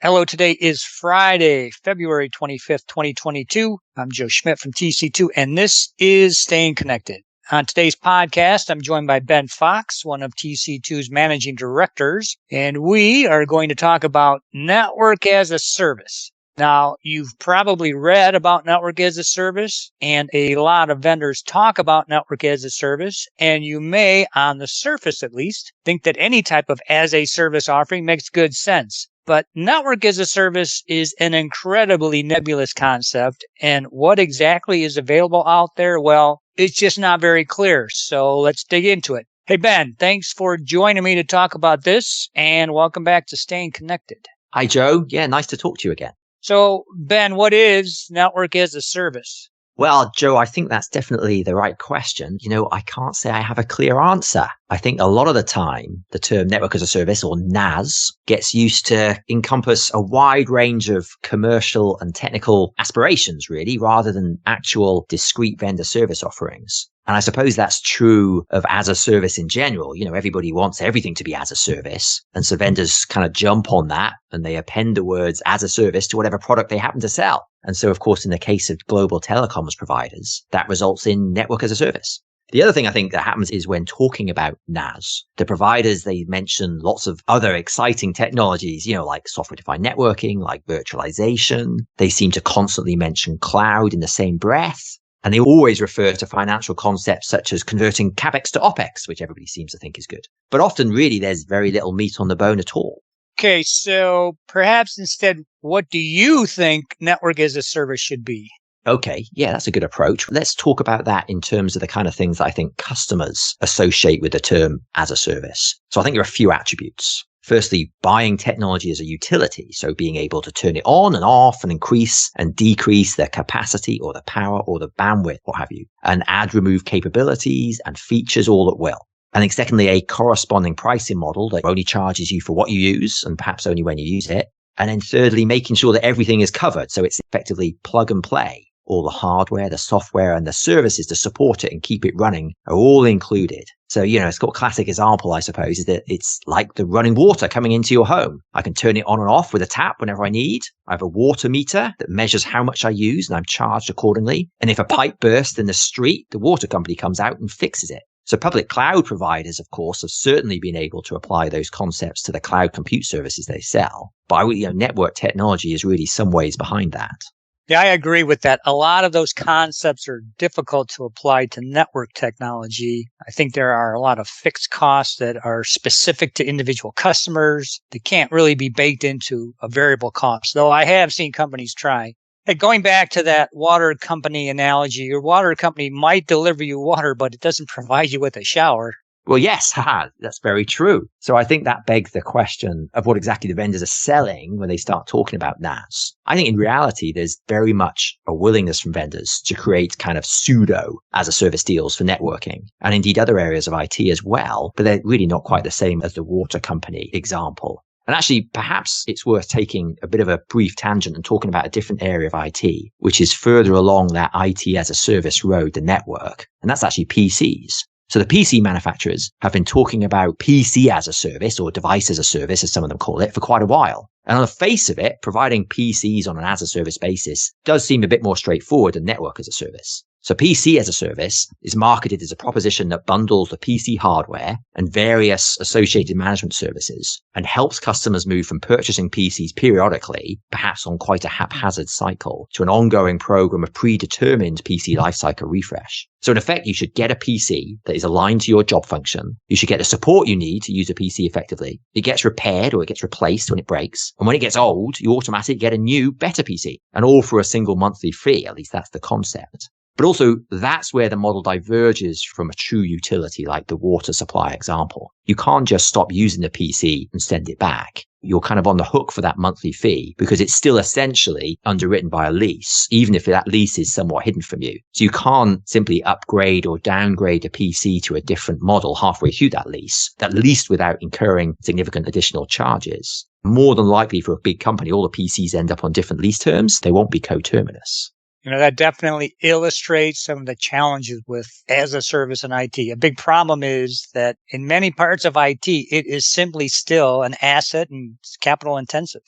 Hello, today is Friday, February 25th, 2022. I'm Joe Schmidt from TC2, and this is Staying Connected. On today's podcast, I'm joined by Ben Fox, one of TC2's managing directors, and we are going to talk about network as a service. Now, you've probably read about network as a service, and a lot of vendors talk about network as a service, and you may, on the surface at least, think that any type of as a service offering makes good sense. But network as a service is an incredibly nebulous concept, and what exactly is available out there? Well, it's just not very clear. So let's dig into it. Hey, Ben, thanks for joining me to talk about this, and welcome back to Staying Connected. Hi, Joe. Yeah, nice to talk to you again. So, Ben, what is network as a service? Well, Joe, I think that's definitely the right question. I can't say I have a clear answer. I think a lot of the time, the term network as a service, or NaaS, gets used to encompass a wide range of commercial and technical aspirations, really, rather than actual discrete vendor service offerings. And I suppose that's true of as a service in general. Everybody wants everything to be as a service. And so vendors kind of jump on that and they append the words as a service to whatever product they happen to sell. And so, of course, in the case of global telecoms providers, that results in network as a service. The other thing I think that happens is when talking about NaaS, the providers, they mention lots of other exciting technologies, like software-defined networking, like virtualization. They seem to constantly mention cloud in the same breath. And they always refer to financial concepts such as converting CapEx to OpEx, which everybody seems to think is good. But often, really, there's very little meat on the bone at all. Okay, so perhaps instead, what do you think network as a service should be? Okay, yeah, that's a good approach. Let's talk about that in terms of the kind of things that I think customers associate with the term as a service. So I think there are a few attributes. Firstly, buying technology as a utility, so being able to turn it on and off and increase and decrease the capacity or the power or the bandwidth, what have you, and add, remove capabilities and features all at will. I think secondly, a corresponding pricing model that only charges you for what you use and perhaps only when you use it. And then thirdly, making sure that everything is covered, so it's effectively plug and play. All the hardware, the software, and the services to support it and keep it running are all included. So, it's got a classic example, I suppose, is that it's like the running water coming into your home. I can turn it on and off with a tap whenever I need. I have a water meter that measures how much I use and I'm charged accordingly. And if a pipe bursts in the street, the water company comes out and fixes it. So public cloud providers, of course, have certainly been able to apply those concepts to the cloud compute services they sell. But network technology is really some ways behind that. Yeah, I agree with that. A lot of those concepts are difficult to apply to network technology. I think there are a lot of fixed costs that are specific to individual customers. They can't really be baked into a variable cost, though I have seen companies try. Hey, going back to that water company analogy, your water company might deliver you water, but it doesn't provide you with a shower. Well, yes, that's very true. So I think that begs the question of what exactly the vendors are selling when they start talking about NaaS. I think in reality, there's very much a willingness from vendors to create kind of pseudo as a service deals for networking and indeed other areas of IT as well, but they're really not quite the same as the water company example. And actually, perhaps it's worth taking a bit of a brief tangent and talking about a different area of IT, which is further along that IT as a service road, the network, and that's actually PCs. So the PC manufacturers have been talking about PC as a service or device as a service, as some of them call it, for quite a while. And on the face of it, providing PCs on an as a service basis does seem a bit more straightforward than network as a service. So PC as a service is marketed as a proposition that bundles the PC hardware and various associated management services and helps customers move from purchasing PCs periodically, perhaps on quite a haphazard cycle, to an ongoing program of predetermined PC lifecycle refresh. So in effect, you should get a PC that is aligned to your job function. You should get the support you need to use a PC effectively. It gets repaired or it gets replaced when it breaks. And when it gets old, you automatically get a new, better PC, and all for a single monthly fee. At least that's the concept. But also, that's where the model diverges from a true utility like the water supply example. You can't just stop using the PC and send it back. You're kind of on the hook for that monthly fee because it's still essentially underwritten by a lease, even if that lease is somewhat hidden from you. So you can't simply upgrade or downgrade a PC to a different model halfway through that lease, at least without incurring significant additional charges. More than likely for a big company, all the PCs end up on different lease terms. They won't be coterminous. That definitely illustrates some of the challenges with as a service in IT. A big problem is that in many parts of IT, it is simply still an asset and it's capital intensive.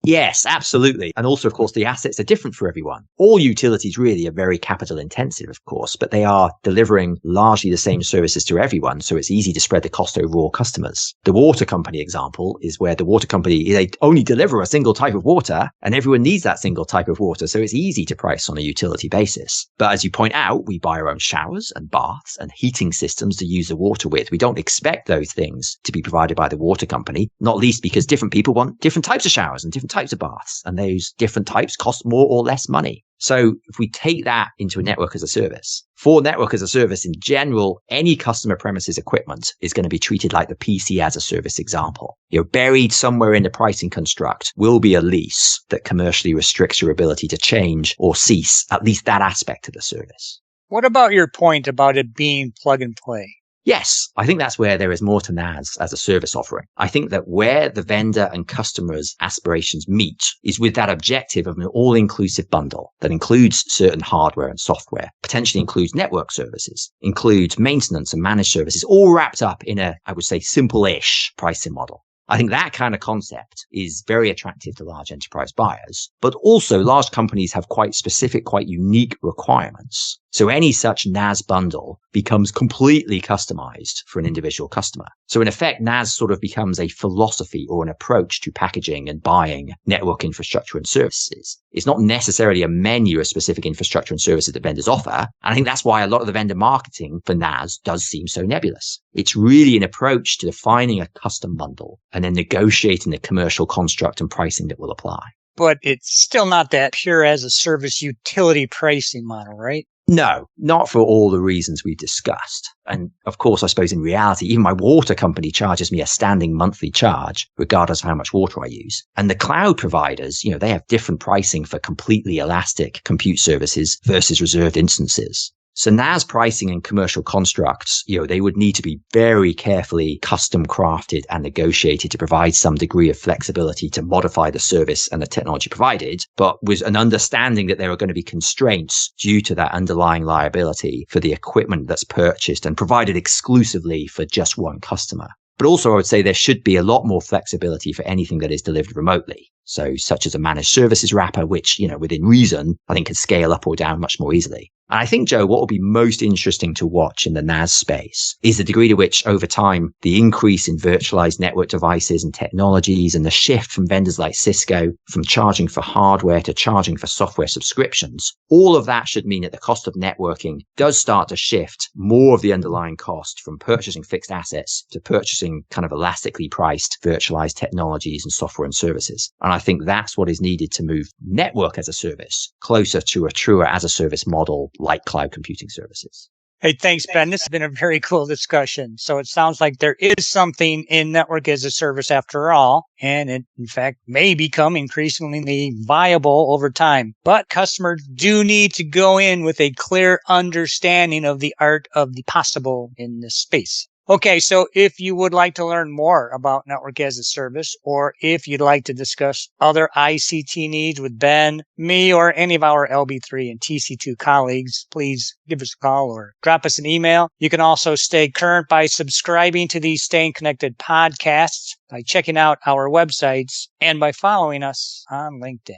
Yes, absolutely. And also, of course, the assets are different for everyone. All utilities really are very capital intensive, of course, but they are delivering largely the same services to everyone. So it's easy to spread the cost over all customers. The water company example is where the water company, they only deliver a single type of water and everyone needs that single type of water. So it's easy to price on a utility basis. But as you point out, we buy our own showers and baths and heating systems to use the water with. We don't expect those things to be provided by the water company, not least because different people want different types of showers and different types of baths, and those different types cost more or less money. So if we take that into a network as a service, for network as a service in general, any customer premises equipment is going to be treated like the PC as a service example. Buried somewhere in the pricing construct will be a lease that commercially restricts your ability to change or cease at least that aspect of the service. What about your point about it being plug and play? Yes, I think that's where there is more to NaaS as a service offering. I think that where the vendor and customer's aspirations meet is with that objective of an all-inclusive bundle that includes certain hardware and software, potentially includes network services, includes maintenance and managed services, all wrapped up in a, I would say, simple-ish pricing model. I think that kind of concept is very attractive to large enterprise buyers, but also large companies have quite specific, quite unique requirements. So any such NaaS bundle becomes completely customized for an individual customer. So in effect, NaaS sort of becomes a philosophy or an approach to packaging and buying network infrastructure and services. It's not necessarily a menu of specific infrastructure and services that vendors offer. And I think that's why a lot of the vendor marketing for NaaS does seem so nebulous. It's really an approach to defining a custom bundle and then negotiating the commercial construct and pricing that will apply. But it's still not that pure as a service utility pricing model, right? No, not for all the reasons we've discussed. And of course, I suppose in reality, even my water company charges me a standing monthly charge, regardless of how much water I use. And the cloud providers, they have different pricing for completely elastic compute services versus reserved instances. So NaaS pricing and commercial constructs, they would need to be very carefully custom crafted and negotiated to provide some degree of flexibility to modify the service and the technology provided, but with an understanding that there are going to be constraints due to that underlying liability for the equipment that's purchased and provided exclusively for just one customer. But also I would say there should be a lot more flexibility for anything that is delivered remotely. So such as a managed services wrapper, which, within reason, I think can scale up or down much more easily. And I think, Joe, what will be most interesting to watch in the NaaS space is the degree to which over time, the increase in virtualized network devices and technologies and the shift from vendors like Cisco from charging for hardware to charging for software subscriptions, all of that should mean that the cost of networking does start to shift more of the underlying cost from purchasing fixed assets to purchasing kind of elastically priced virtualized technologies and software and services. And I think that's what is needed to move network as a service closer to a truer as a service model like cloud computing services. Hey, thanks, Ben. This has been a very cool discussion. So it sounds like there is something in network as a service after all, and it, in fact, may become increasingly viable over time. But customers do need to go in with a clear understanding of the art of the possible in this space. Okay, so if you would like to learn more about network as a service, or if you'd like to discuss other ICT needs with Ben, me, or any of our LB3 and TC2 colleagues, please give us a call or drop us an email. You can also stay current by subscribing to these Staying Connected podcasts, by checking out our websites, and by following us on LinkedIn.